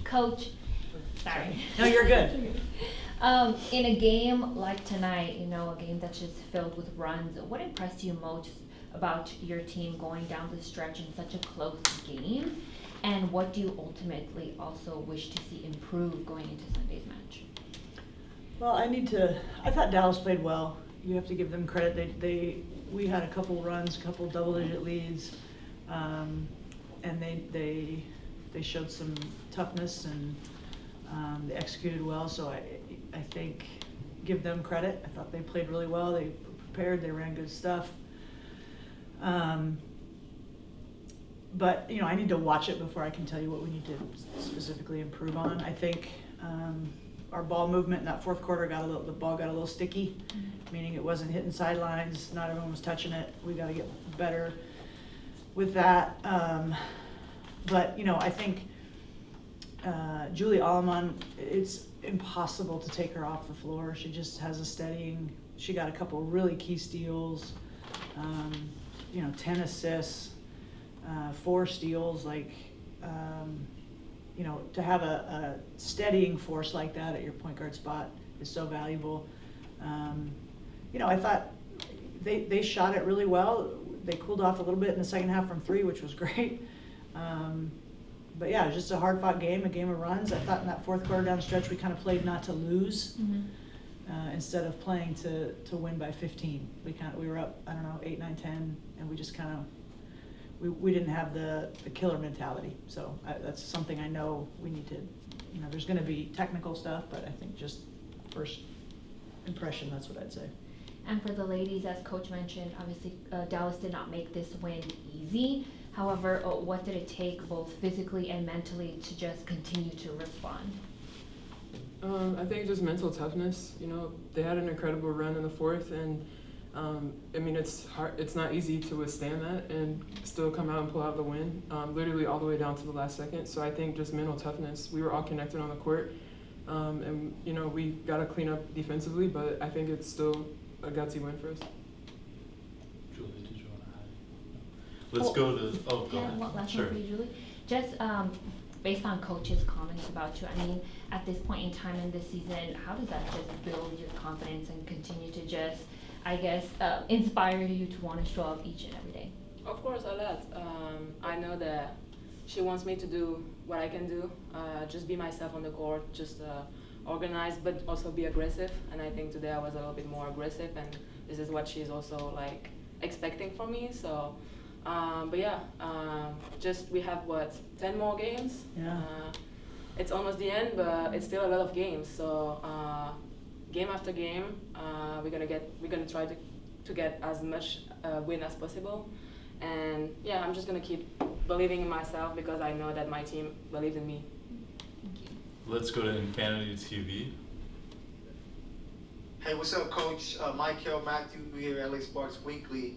Coach, sorry. No, you're good. In a game like tonight, a game that's just filled with runs, what impressed you most about your team going down the stretch in such a close game? And what do you ultimately also wish to see improve going into Sunday's match? Well, I thought Dallas played well. You have to give them credit. We had a couple runs, a couple double-digit leads, and they showed some toughness and they executed well. So I think give them credit. I thought they played really well. They prepared. They ran good stuff. But I need to watch it before I can tell you what we need to specifically improve on. I think our ball movement in that fourth quarter the ball got a little sticky, meaning it wasn't hitting sidelines. Not everyone was touching it. We got to get better with that. But I think Julie Allemand, it's impossible to take her off the floor. She just has a steadying. She got a couple really key steals, 10 assists, 4 steals. To have a steadying force like that at your point guard spot is so valuable. I thought they shot it really well. They cooled off a little bit in the second half from 3, which was great. But yeah, it was just a hard-fought game, a game of runs. I thought in that fourth quarter down the stretch, we kind of played not to lose instead of playing to win by 15. We were up, 8, 9, 10, and we just kind of we didn't have the killer mentality. So that's something I know we need to. There's going to be technical stuff, but I think just first impression, that's what I'd say. And for the ladies, as Coach mentioned, obviously Dallas did not make this win easy. However, what did it take both physically and mentally to just continue to respond? I think just mental toughness. They had an incredible run in the fourth, and it's hard. It's not easy to withstand that and still come out and pull out the win, literally all the way down to the last second. So I think just mental toughness. We were all connected on the court, and we got to clean up defensively, but I think it's still a gutsy win for us. Julie, did you want to add? Let's go to. Oh, go ahead. One last Sure. one for you, Julie. Just based on Coach's comments about you, at this point in time in this season, how does that just build your confidence and continue to just, inspire you to want to show up each and every day? Of course, a lot. I know that she wants me to do what I can do, just be myself on the court, just organize, but also be aggressive. And I think today I was a little bit more aggressive, and this is what she's also expecting from me. So, but yeah, just we have 10 more games. Yeah. It's almost the end, but it's still a lot of games. So game after game, we're gonna try to get as much win as possible. And yeah, I'm just gonna keep believing in myself because I know that my team believed in me. Thank you. Let's go to Infinity TV. Hey, what's up, Coach? Michael Matthew here at LA Sports Weekly.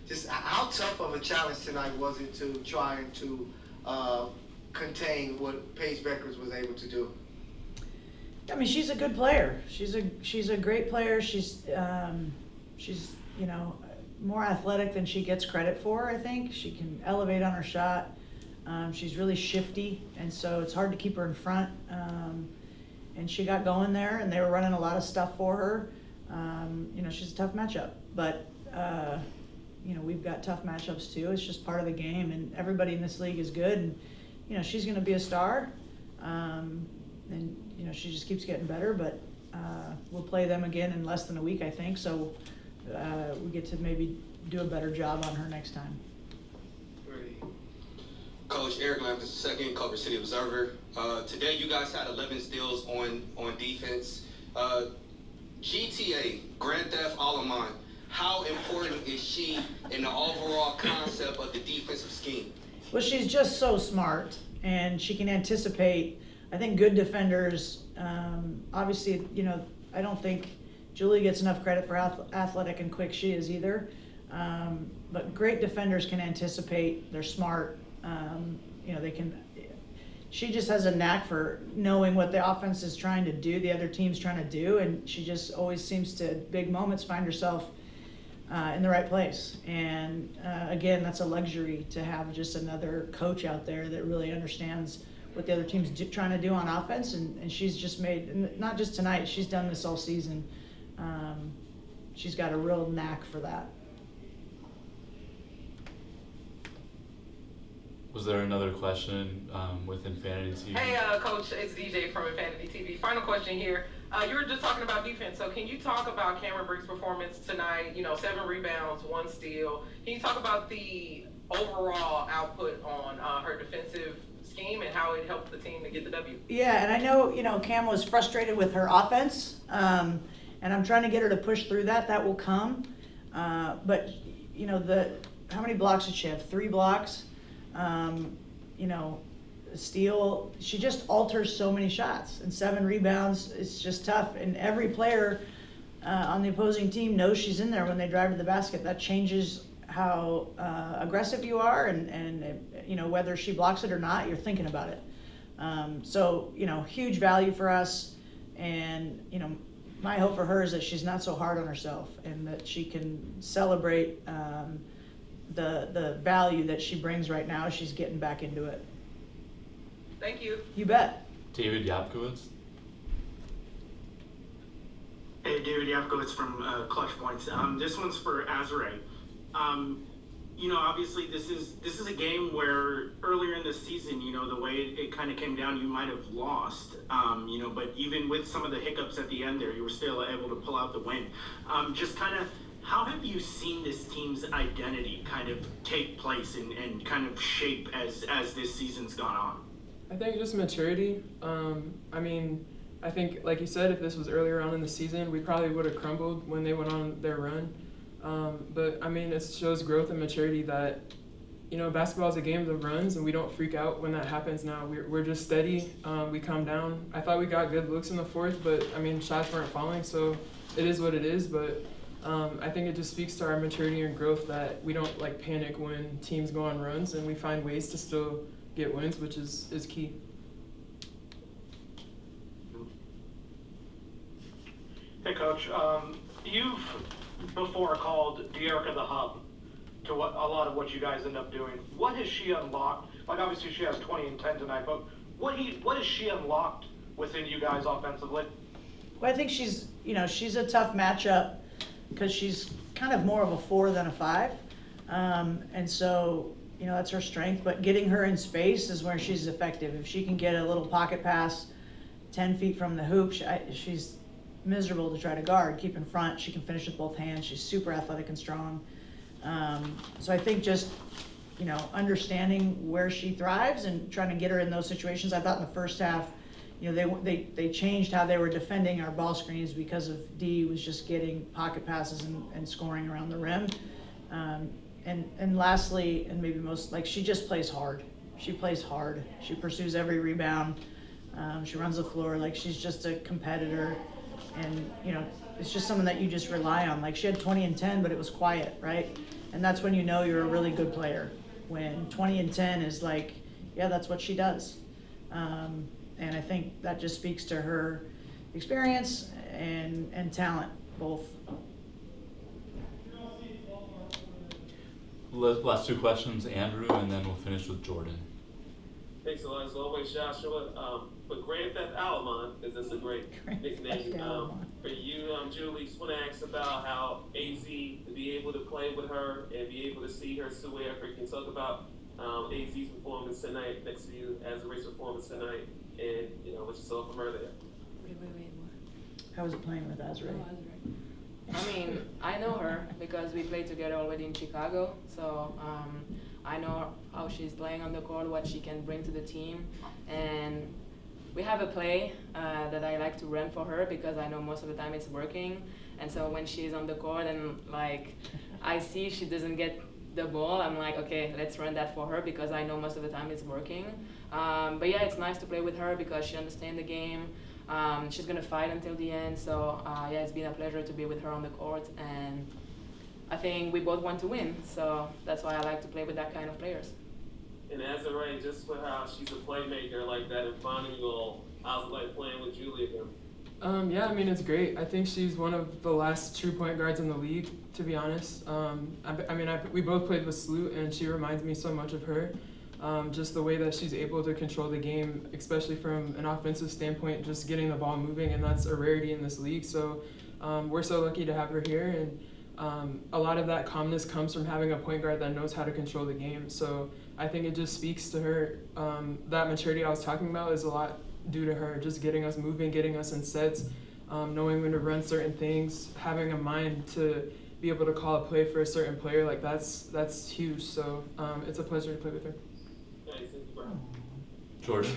Just how tough of a challenge tonight was it to try to contain what Paige Beckers was able to do? She's a good player. She's a great player. She's more athletic than she gets credit for. I think she can elevate on her shot. She's really shifty, and so it's hard to keep her in front. And she got going there, and they were running a lot of stuff for her. She's a tough matchup, but we've got tough matchups too. It's just part of the game, and everybody in this league is good. And she's going to be a star, and she just keeps getting better. But we'll play them again in less than a week, I think. So we get to maybe do a better job on her next time. Coach Eric Lamb, II, Culver City Observer. Today you guys had 11 steals on defense. GTA, Grand Theft Allemand, how important is she in the overall concept of the defensive scheme? Well, she's just so smart, and she can anticipate. I think good defenders, obviously, I don't think Julie gets enough credit for how athletic and quick she is either. But great defenders can anticipate. They're smart. She just has a knack for knowing what the offense is trying to do, the other team's trying to do, and she just always seems to, big moments, find herself in the right place. And again, that's a luxury to have just another coach out there that really understands what the other team's trying to do on offense. And she's just made, and not just tonight, she's done this all season. She's got a real knack for that. Was there another question with Infinity TV? Hey, Coach, it's DJ from Infinity TV. Final question here. You were just talking about defense, so can you talk about Cameron Brick's performance tonight? 7 rebounds, 1 steal. Can you talk about the overall output on her defensive scheme and how it helped the team to get the W? Yeah, and I know, Cam was frustrated with her offense, and I'm trying to get her to push through that. That will come. But, how many blocks did she have? 3 blocks. Steal. She just alters so many shots, and 7 rebounds. It's just tough. And every player on the opposing team knows she's in there when they drive to the basket. That changes how aggressive you are, and whether she blocks it or not, you're thinking about it. So huge value for us, and my hope for her is that she's not so hard on herself, and that she can celebrate the value that she brings right now. She's getting back into it. Thank you. You bet. David Yapkowitz. Hey, David Yapkowitz from Clutch Points. This one's for Azurá. Obviously this is a game where earlier in the season, the way it kind of came down, you might have lost. But even with some of the hiccups at the end there, you were still able to pull out the win. Just kind of, how have you seen this team's identity kind of take place and kind of shape as this season's gone on? I think just maturity. I think, like you said, if this was earlier on in the season, we probably would have crumbled when they went on their run. But it shows growth and maturity that, basketball is a game of runs, and we don't freak out when that happens now. We're just steady. We calm down. I thought we got good looks in the fourth, but, shots weren't falling, so it is what it is. But I think it just speaks to our maturity and growth that we don't, panic when teams go on runs, and we find ways to still get wins, which is key. Hey, Coach. You've before called De'Erica the hub to a lot of what you guys end up doing. What has she unlocked? Obviously she has 20 and 10 tonight, but what has she unlocked within you guys offensively? Well, I think she's a tough matchup because she's kind of more of a 4 than a 5. And so, that's her strength, but getting her in space is where she's effective. If she can get a little pocket pass 10 feet from the hoop, she's miserable to try to guard. Keep in front, she can finish with both hands. She's super athletic and strong. So I think just, understanding where she thrives and trying to get her in those situations. I thought in the first half, they changed how they were defending our ball screens because of Dee was just getting pocket passes and scoring around the rim. And lastly, and maybe most, she just plays hard. She plays hard. She pursues every rebound. She runs the floor. She's just a competitor. And, it's just someone that you just rely on. She had 20 and 10, but it was quiet, right? And that's when you're a really good player. When 20 and 10 is yeah, that's what she does. And I think that just speaks to her experience and talent, both. Last 2 questions, Andrew, and then we'll finish with Jordan. Thanks a lot, as always, Joshua. But Grand Theft Allemand, because that's a great nickname for you, Julie. Just want to ask about how AZ, to be able to play with her and be able to see her so effort. Can you talk about AZ's performance tonight next to you, Azura's performance tonight, and what you saw from her there? Wait. How was it playing with Azurá? I know her because we played together already in Chicago, so I know how she's playing on the court, what she can bring to the team, and we have a play that I like to run for her because I know most of the time it's working, and so when she's on the court and I see she doesn't get the ball, I'm like, okay, let's run that for her because I know most of the time it's working. But yeah, it's nice to play with her because she understands the game. She's gonna fight until the end, so yeah, it's been a pleasure to be with her on the court, and I think we both want to win, so that's why I like to play with that kind of players. And Azurá, just for how she's a playmaker like that and finding you all, how's it like playing with Julie again? Yeah, I mean, it's great. I think she's one of the last true point guards in the league, to be honest. We both played with Sloot, and she reminds me so much of her. Just the way that she's able to control the game, especially from an offensive standpoint, just getting the ball moving, and that's a rarity in this league. So we're so lucky to have her here, and a lot of that calmness comes from having a point guard that knows how to control the game. So I think it just speaks to her. That maturity I was talking about is a lot due to her, just getting us moving, getting us in sets, knowing when to run certain things, having a mind to be able to call a play for a certain player. Like that's huge. So it's a pleasure to play with her. Jordan.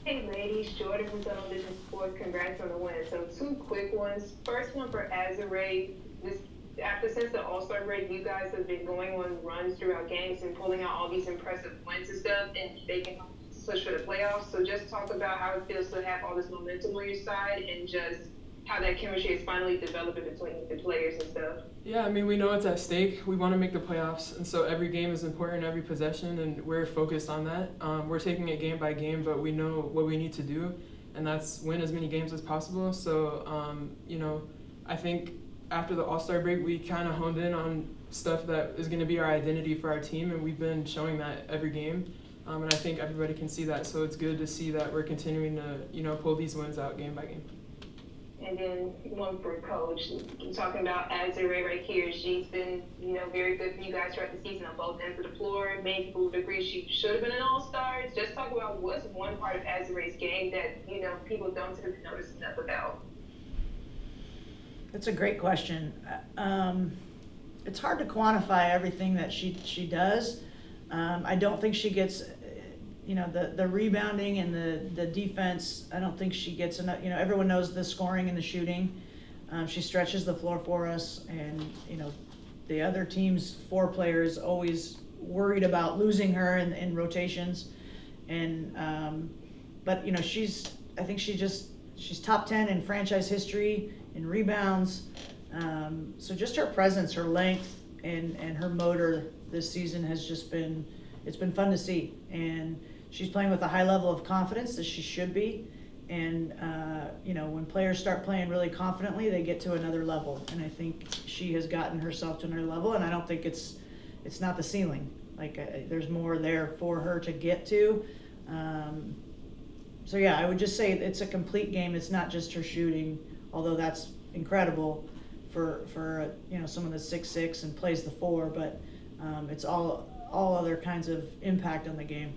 Hey ladies, Jordan from Television Sports. Congrats on the win. So 2 quick ones. First one for Azurá. Since the All-Star break, you guys have been going on runs throughout games and pulling out all these impressive wins and stuff, and they can push for the playoffs. So just talk about how it feels to have all this momentum on your side, and just how that chemistry is finally developing between the players and stuff. Yeah, I mean, we know it's at stake. We want to make the playoffs, and so every game is important, every possession, and we're focused on that. We're taking it game by game, but we know what we need to do, and that's win as many games as possible. So, I think after the All-Star break, we kind of honed in on stuff that is going to be our identity for our team, and we've been showing that every game. And I think everybody can see that, so it's good to see that we're continuing to, pull these wins out game by game. And then one for Coach. I'm talking about Azurá right here. She's been, very good for you guys throughout the season on both ends of the floor. Many people would agree she should have been an All-Star. Just talk about what's one part of Azurá's game that, people don't typically notice enough about. That's a great question. It's hard to quantify everything that she does. I don't think she gets, the rebounding and the defense. I don't think she gets enough. Everyone knows the scoring and the shooting. She stretches the floor for us, and the other team's 4 players always worried about losing her in rotations. And but I think she's top 10 in franchise history in rebounds. So just her presence, her length, and her motor this season has just been, it's been fun to see. And she's playing with a high level of confidence, as she should be. And when players start playing really confidently, they get to another level. And I think she has gotten herself to another level, and I don't think it's not the ceiling. There's more there for her to get to. So yeah, I would just say it's a complete game. It's not just her shooting, although that's incredible for someone that's 6'6" and plays the 4, but it's all other kinds of impact on the game.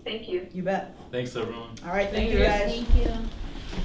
Thank you. You bet. Thanks, everyone. All right, thank you guys. Thank you.